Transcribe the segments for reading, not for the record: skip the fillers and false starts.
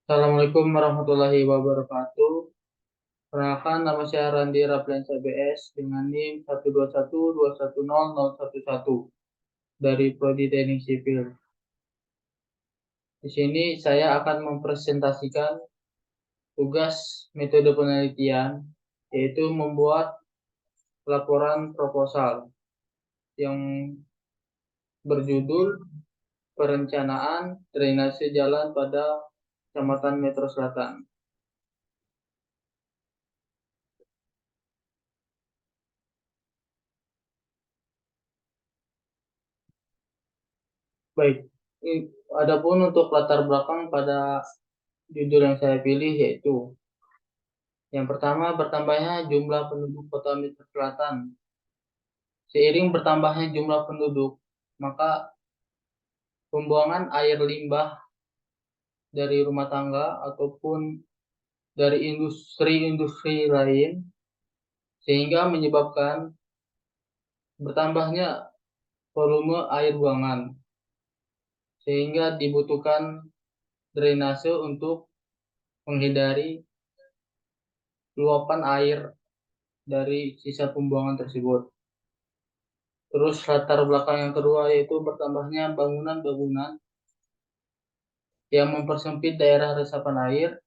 Assalamualaikum warahmatullahi wabarakatuh. Perkenalkan, nama saya Randi Rapliansa BS dengan NIM 121210011 dari Prodi Teknik Sipil. Di sini saya akan mempresentasikan tugas metode penelitian, yaitu membuat laporan proposal yang berjudul Perencanaan Drainase Jalan pada Kecamatan Metro Selatan. Baik, adapun untuk latar belakang pada judul yang saya pilih yaitu yang pertama, bertambahnya jumlah penduduk Kota Metro Selatan. Seiring bertambahnya jumlah penduduk, maka pembuangan air limbah dari rumah tangga ataupun dari industri-industri lain sehingga menyebabkan bertambahnya volume air buangan, sehingga dibutuhkan drainase untuk menghindari luapan air dari sisa pembuangan tersebut. Terus latar belakang yang kedua yaitu bertambahnya bangunan-bangunan yang mempersempit daerah resapan air.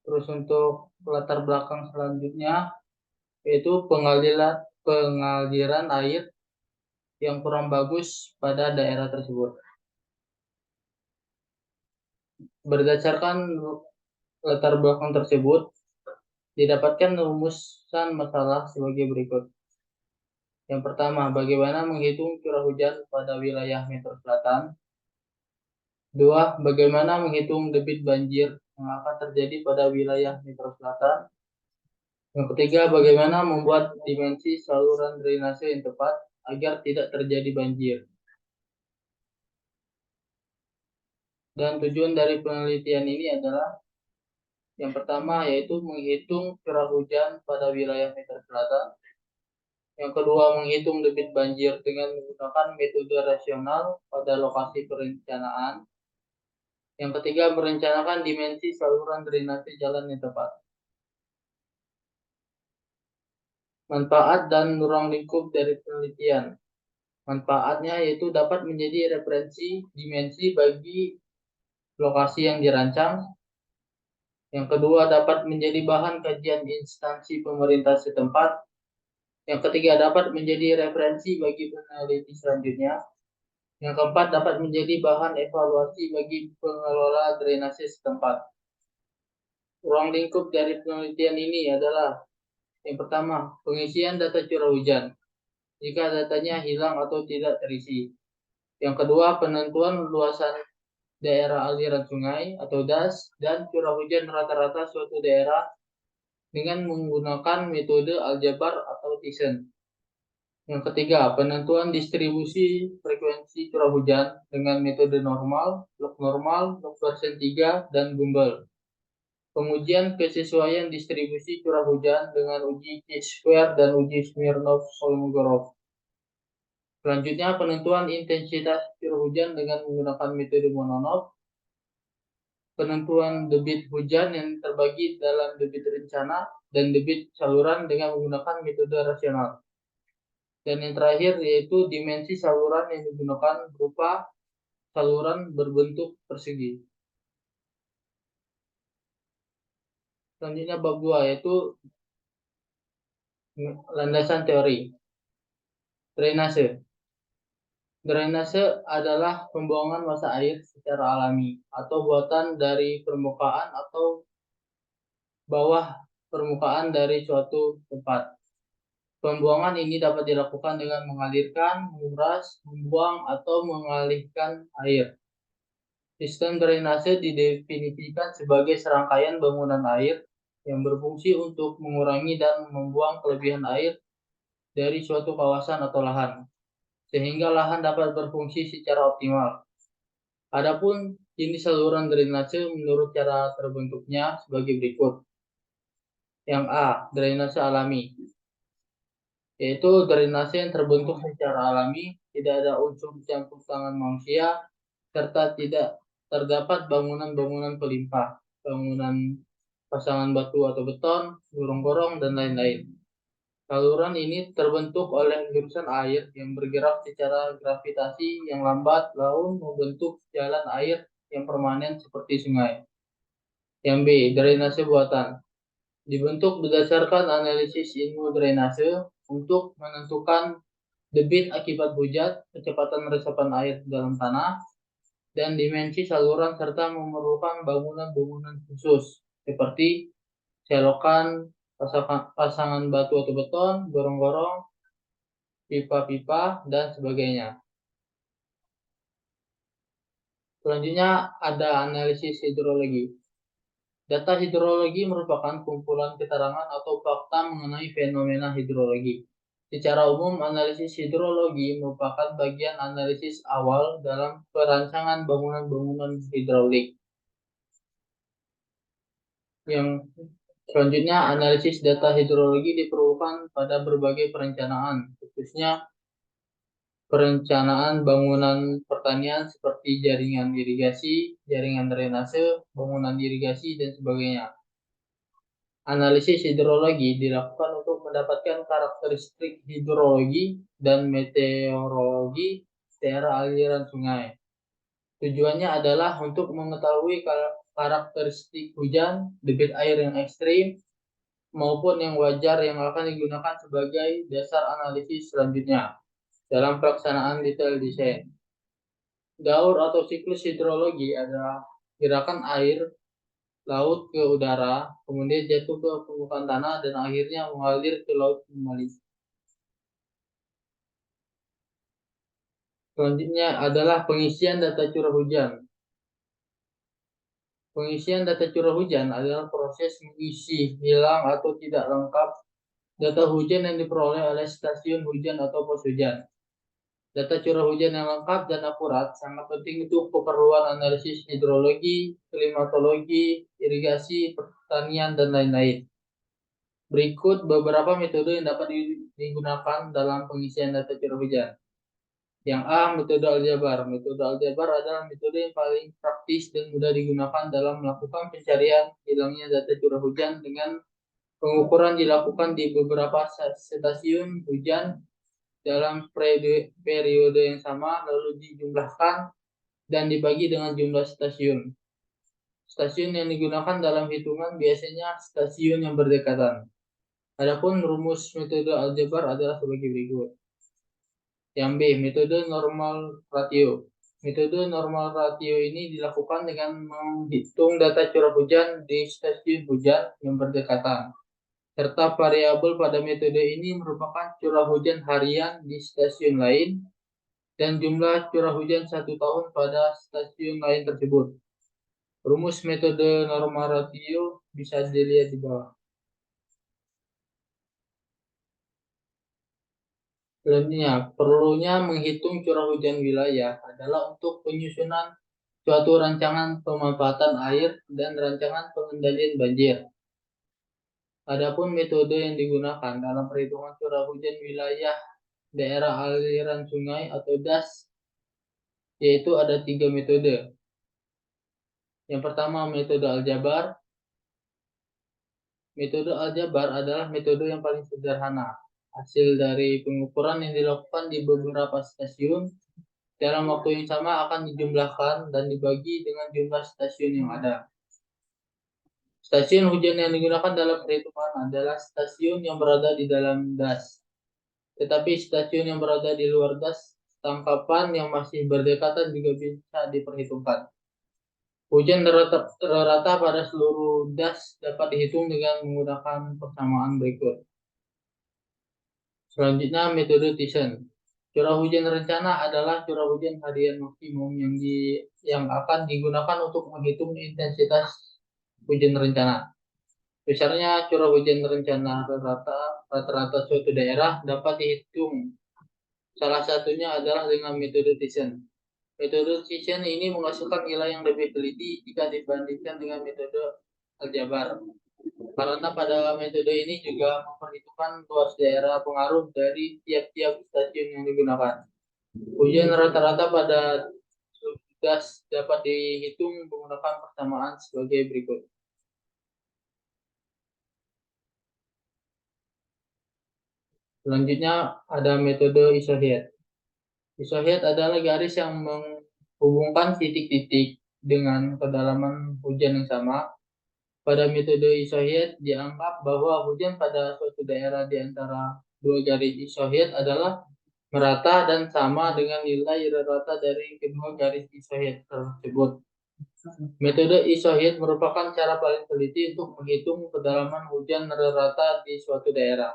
Terus untuk latar belakang selanjutnya yaitu pengaliran air yang kurang bagus pada daerah tersebut. Berdasarkan latar belakang tersebut, didapatkan rumusan masalah sebagai berikut. Yang pertama, bagaimana menghitung curah hujan pada wilayah Metro Selatan. Dua, bagaimana menghitung debit banjir yang akan terjadi pada wilayah Metro Selatan. Yang ketiga, bagaimana membuat dimensi saluran drainase yang tepat agar tidak terjadi banjir. Dan tujuan dari penelitian ini adalah yang pertama yaitu menghitung curah hujan pada wilayah Metro Selatan. Yang kedua, menghitung debit banjir dengan menggunakan metode rasional pada lokasi perencanaan. Yang ketiga, merencanakan dimensi saluran drainase jalan yang tepat. Manfaat dan ruang lingkup dari penelitian. Manfaatnya yaitu dapat menjadi referensi dimensi bagi lokasi yang dirancang. Yang kedua, dapat menjadi bahan kajian instansi pemerintah setempat. Yang ketiga, dapat menjadi referensi bagi peneliti selanjutnya. Yang keempat, dapat menjadi bahan evaluasi bagi pengelola drainase setempat. Ruang lingkup dari penelitian ini adalah yang pertama, pengisian data curah hujan jika datanya hilang atau tidak terisi. Yang kedua, penentuan luasan daerah aliran sungai atau DAS dan curah hujan rata-rata suatu daerah dengan menggunakan metode aljabar atau Thiessen. Yang ketiga, penentuan distribusi frekuensi curah hujan dengan metode normal, log versi 3, dan Gumbel. Pengujian kesesuaian distribusi curah hujan dengan uji Chi-square dan uji Smirnov-Kolmogorov. Selanjutnya, penentuan intensitas curah hujan dengan menggunakan metode Mononov. Penentuan debit hujan yang terbagi dalam debit rencana dan debit saluran dengan menggunakan metode rasional. Dan yang terakhir yaitu dimensi saluran yang digunakan berupa saluran berbentuk persegi. Selanjutnya bab 2 yaitu landasan teori. Drainase. Drainase adalah pembuangan massa air secara alami atau buatan dari permukaan atau bawah permukaan dari suatu tempat. Pembuangan ini dapat dilakukan dengan mengalirkan, menguras, membuang, atau mengalihkan air. Sistem drainase didefinisikan sebagai serangkaian bangunan air yang berfungsi untuk mengurangi dan membuang kelebihan air dari suatu kawasan atau lahan, sehingga lahan dapat berfungsi secara optimal. Adapun jenis saluran drainase menurut cara terbentuknya sebagai berikut. Yang A, drainase alami, yaitu drainase yang terbentuk secara alami, tidak ada unsur campur tangan manusia, serta tidak terdapat bangunan-bangunan pelimpah, bangunan pasangan batu atau beton, gorong-gorong, dan lain-lain. Saluran ini terbentuk oleh jurusan air yang bergerak secara gravitasi yang lambat, lalu membentuk jalan air yang permanen seperti sungai. Yang B. Drainase buatan. Dibentuk berdasarkan analisis ilmu drainase untuk menentukan debit akibat hujan, kecepatan resapan air dalam tanah, dan dimensi saluran serta memerlukan bangunan-bangunan khusus seperti selokan, pasangan batu atau beton, gorong-gorong, pipa-pipa, dan sebagainya. Selanjutnya ada analisis hidrologi. Data hidrologi merupakan kumpulan keterangan atau fakta mengenai fenomena hidrologi. Secara umum, analisis hidrologi merupakan bagian analisis awal dalam perancangan bangunan-bangunan hidrolik. Yang selanjutnya, analisis data hidrologi diperlukan pada berbagai perencanaan, khususnya perencanaan bangunan pertanian seperti jaringan irigasi, jaringan drainase, bangunan irigasi, dan sebagainya. Analisis hidrologi dilakukan untuk mendapatkan karakteristik hidrologi dan meteorologi daerah aliran sungai. Tujuannya adalah untuk mengetahui karakteristik hujan, debit air yang ekstrim, maupun yang wajar yang akan digunakan sebagai dasar analisis selanjutnya dalam pelaksanaan detail desain. Daur atau siklus hidrologi adalah gerakan air laut ke udara, kemudian jatuh ke permukaan tanah, dan akhirnya mengalir ke laut kembali. Selanjutnya adalah pengisian data curah hujan. Pengisian data curah hujan adalah proses mengisi hilang atau tidak lengkap data hujan yang diperoleh oleh stasiun hujan atau pos hujan. Data curah hujan yang lengkap dan akurat sangat penting untuk keperluan analisis hidrologi, klimatologi, irigasi, pertanian, dan lain-lain. Berikut beberapa metode yang dapat digunakan dalam pengisian data curah hujan. Yang A. Metode aljabar. Metode aljabar adalah metode yang paling praktis dan mudah digunakan dalam melakukan pencarian hilangnya data curah hujan dengan pengukuran dilakukan di beberapa stasiun hujan dalam periode yang sama, lalu dijumlahkan dan dibagi dengan jumlah stasiun. Stasiun yang digunakan dalam hitungan biasanya stasiun yang berdekatan. Adapun rumus metode aljabar adalah sebagai berikut. Yang B. Metode normal ratio. Metode normal ratio ini dilakukan dengan menghitung data curah hujan di stasiun hujan yang berdekatan, serta variabel pada metode ini merupakan curah hujan harian di stasiun lain dan jumlah curah hujan 1 tahun pada stasiun lain tersebut. Rumus metode normal ratio bisa dilihat di bawah. Selanjutnya, perlunya menghitung curah hujan wilayah adalah untuk penyusunan suatu rancangan pemanfaatan air dan rancangan pengendalian banjir. Adapun metode yang digunakan dalam perhitungan curah hujan wilayah daerah aliran sungai atau DAS, yaitu ada 3 metode. Yang pertama, metode aljabar. Metode aljabar adalah metode yang paling sederhana. Hasil dari pengukuran yang dilakukan di beberapa stasiun dalam waktu yang sama akan dijumlahkan dan dibagi dengan jumlah stasiun yang ada. Stasiun hujan yang digunakan dalam perhitungan adalah stasiun yang berada di dalam DAS. Tetapi stasiun yang berada di luar DAS, tangkapan yang masih berdekatan juga bisa diperhitungkan. Hujan rata pada seluruh DAS dapat dihitung dengan menggunakan persamaan berikut. Selanjutnya, metode Thiessen. Curah hujan rencana adalah curah hujan harian maksimum yang akan digunakan untuk menghitung intensitas hujan rencana. Misalnya, curah hujan rencana rata-rata suatu daerah dapat dihitung. Salah satunya adalah dengan metode Thiessen. Metode Thiessen ini menghasilkan nilai yang lebih teliti jika dibandingkan dengan metode aljabar. Karena pada metode ini juga memperhitungkan luas daerah pengaruh dari tiap-tiap stasiun yang digunakan. Hujan rata-rata pada das dapat dihitung menggunakan persamaan sebagai berikut. Selanjutnya ada metode isohed. Isohed adalah garis yang menghubungkan titik-titik dengan kedalaman hujan yang sama. Pada metode isohed dianggap bahwa hujan pada suatu daerah di antara dua garis isohed adalah merata dan sama dengan nilai rata dari kedua garis isohed tersebut. Metode isohed merupakan cara paling teliti untuk menghitung kedalaman hujan rata di suatu daerah.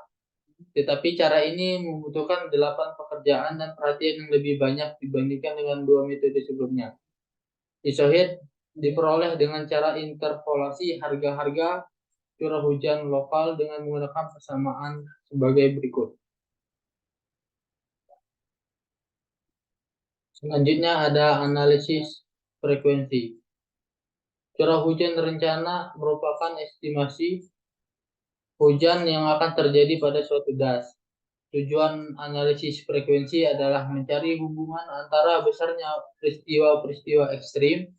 Tetapi cara ini membutuhkan 8 pekerjaan dan perhatian yang lebih banyak dibandingkan dengan dua metode sebelumnya. Isohed diperoleh dengan cara interpolasi harga-harga curah hujan lokal dengan menggunakan persamaan sebagai berikut. Selanjutnya ada analisis frekuensi. Curah hujan rencana merupakan estimasi hujan yang akan terjadi pada suatu das. Tujuan analisis frekuensi adalah mencari hubungan antara besarnya peristiwa-peristiwa ekstrim,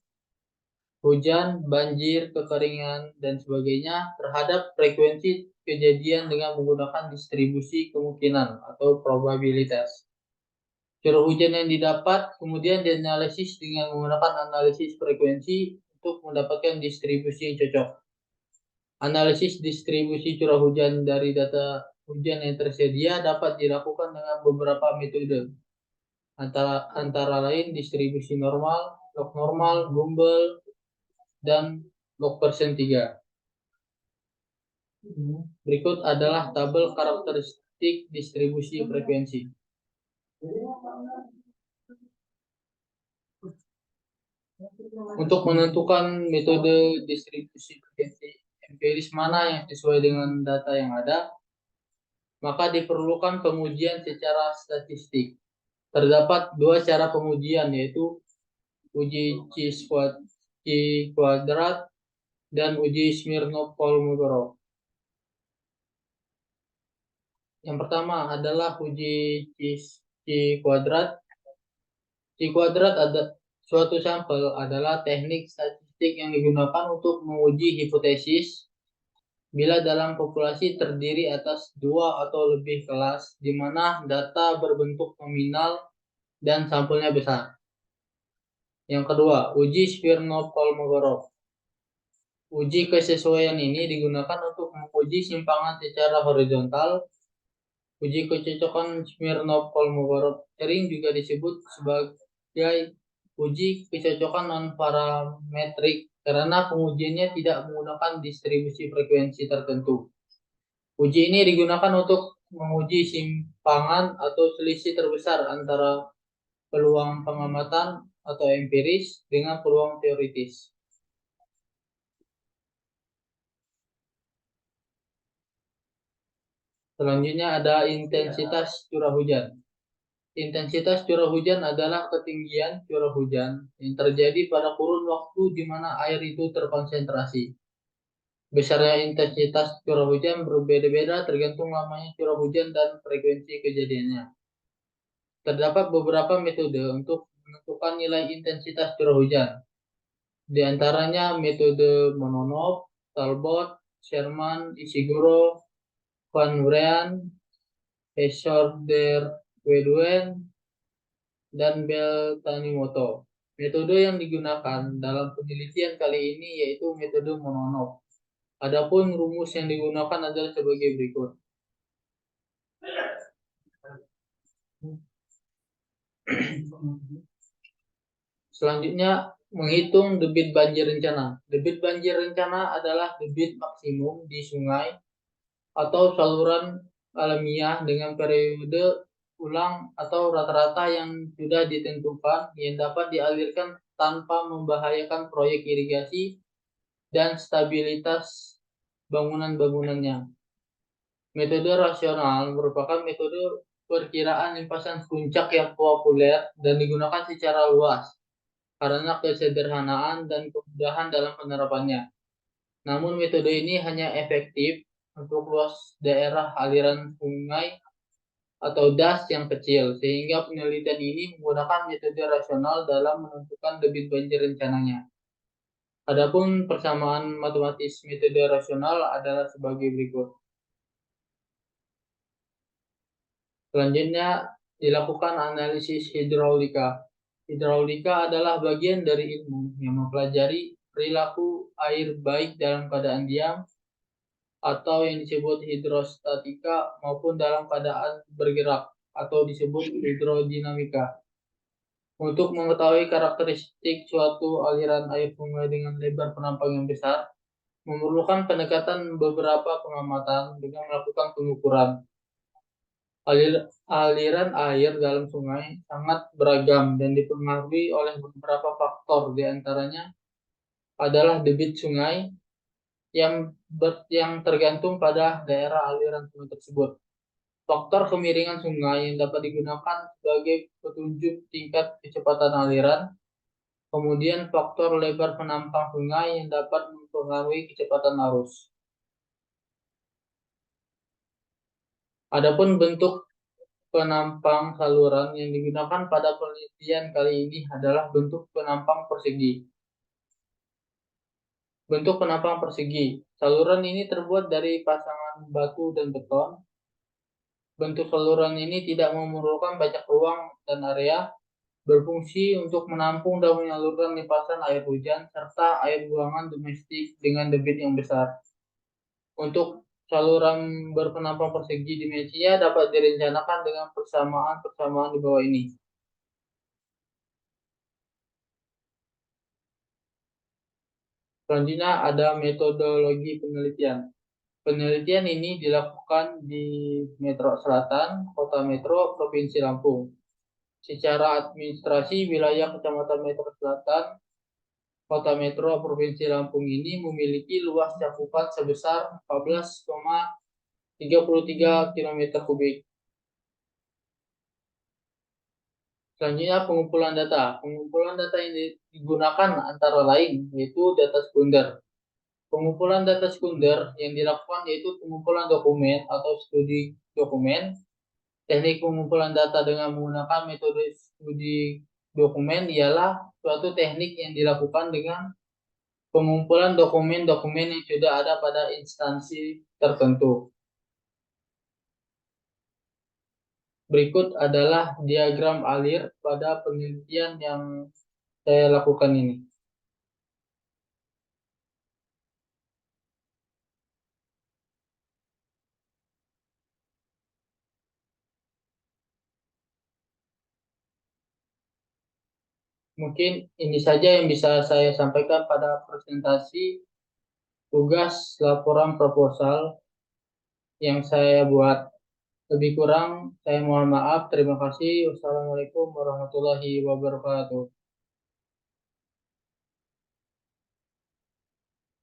hujan, banjir, kekeringan, dan sebagainya terhadap frekuensi kejadian dengan menggunakan distribusi kemungkinan atau probabilitas. Curah hujan yang didapat kemudian dianalisis dengan menggunakan analisis frekuensi untuk mendapatkan distribusi yang cocok. Analisis distribusi curah hujan dari data hujan yang tersedia dapat dilakukan dengan beberapa metode, antara lain distribusi normal, log normal, Gumbel, dan log persen 3. Berikut adalah tabel karakteristik distribusi frekuensi. Untuk menentukan metode distribusi frekuensi empiris mana yang sesuai dengan data yang ada, maka diperlukan pengujian secara statistik. Terdapat dua cara pengujian, yaitu uji chi kuadrat dan uji Smirnov-Kolmogorov. Yang pertama adalah uji chi kuadrat. Chi kuadrat ada suatu sampel adalah teknik statistik yang digunakan untuk menguji hipotesis bila dalam populasi terdiri atas dua atau lebih kelas di mana data berbentuk nominal dan sampelnya besar. Yang kedua, uji Smirnov-Kolmogorov. Uji kesesuaian ini digunakan untuk menguji simpangan secara horizontal. Uji kecocokan Smirnov-Kolmogorov sering juga disebut sebagai uji kecocokan non-parametrik karena pengujiannya tidak menggunakan distribusi frekuensi tertentu. Uji ini digunakan untuk menguji simpangan atau selisih terbesar antara peluang pengamatan atau empiris dengan peluang teoritis. Selanjutnya ada intensitas curah hujan. Intensitas curah hujan adalah ketinggian curah hujan yang terjadi pada kurun waktu di mana air itu terkonsentrasi. Besarnya intensitas curah hujan berbeda-beda tergantung lamanya curah hujan dan frekuensi kejadiannya. Terdapat beberapa metode untuk menentukan nilai intensitas curah hujan. Di antaranya metode Mononov, Talbot, Sherman, Ishiguro, Van Vriend, Heschorder-Weduen, dan Bell-Tanimoto. Metode yang digunakan dalam penelitian kali ini yaitu metode Mononov. Adapun rumus yang digunakan adalah sebagai berikut. Selanjutnya, menghitung debit banjir rencana. Debit banjir rencana adalah debit maksimum di sungai atau saluran alamiah dengan periode ulang atau rata-rata yang sudah ditentukan yang dapat dialirkan tanpa membahayakan proyek irigasi dan stabilitas bangunan-bangunannya. Metode rasional merupakan metode perkiraan limpasan puncak yang populer dan digunakan secara luas karena kesederhanaan dan kemudahan dalam penerapannya. Namun metode ini hanya efektif untuk luas daerah aliran sungai atau das yang kecil, sehingga penelitian ini menggunakan metode rasional dalam menentukan debit banjir rencananya. Adapun persamaan matematis metode rasional adalah sebagai berikut. Selanjutnya dilakukan analisis hidraulika. Hidraulika adalah bagian dari ilmu yang mempelajari perilaku air baik dalam keadaan diam atau yang disebut hidrostatika maupun dalam keadaan bergerak atau disebut hidrodinamika. Untuk mengetahui karakteristik suatu aliran air sungai dengan lebar penampang yang besar, memerlukan pendekatan beberapa pengamatan dengan melakukan pengukuran. Aliran air dalam sungai sangat beragam dan dipengaruhi oleh beberapa faktor, di antaranya adalah debit sungai yang tergantung pada daerah aliran sungai tersebut. Faktor kemiringan sungai yang dapat digunakan sebagai petunjuk tingkat kecepatan aliran. Kemudian faktor lebar penampang sungai yang dapat mempengaruhi kecepatan arus. Adapun bentuk penampang saluran yang digunakan pada penelitian kali ini adalah bentuk penampang persegi. Bentuk penampang persegi. Saluran ini terbuat dari pasangan batu dan beton. Bentuk saluran ini tidak memerlukan banyak ruang dan area, berfungsi untuk menampung dan menyalurkan limpasan air hujan serta air buangan domestik dengan debit yang besar. Untuk saluran berpenampang persegi dimensinya dapat direncanakan dengan persamaan-persamaan di bawah ini. Selanjutnya ada metodologi penelitian. Penelitian ini dilakukan di Metro Selatan, Kota Metro, Provinsi Lampung. Secara administrasi, wilayah Kecamatan Metro Selatan, Kota Metro, Provinsi Lampung ini memiliki luas cakupan sebesar 14,33 km kubik. Selanjutnya pengumpulan data. Pengumpulan data yang digunakan antara lain yaitu data sekunder. Pengumpulan data sekunder yang dilakukan yaitu pengumpulan dokumen atau studi dokumen. Teknik pengumpulan data dengan menggunakan metode studi dokumen ialah suatu teknik yang dilakukan dengan pengumpulan dokumen-dokumen yang sudah ada pada instansi tertentu. Berikut adalah diagram alir pada penelitian yang saya lakukan ini. Mungkin ini saja yang bisa saya sampaikan pada presentasi tugas laporan proposal yang saya buat. Lebih kurang saya mohon maaf. Terima kasih. Wassalamualaikum warahmatullahi wabarakatuh.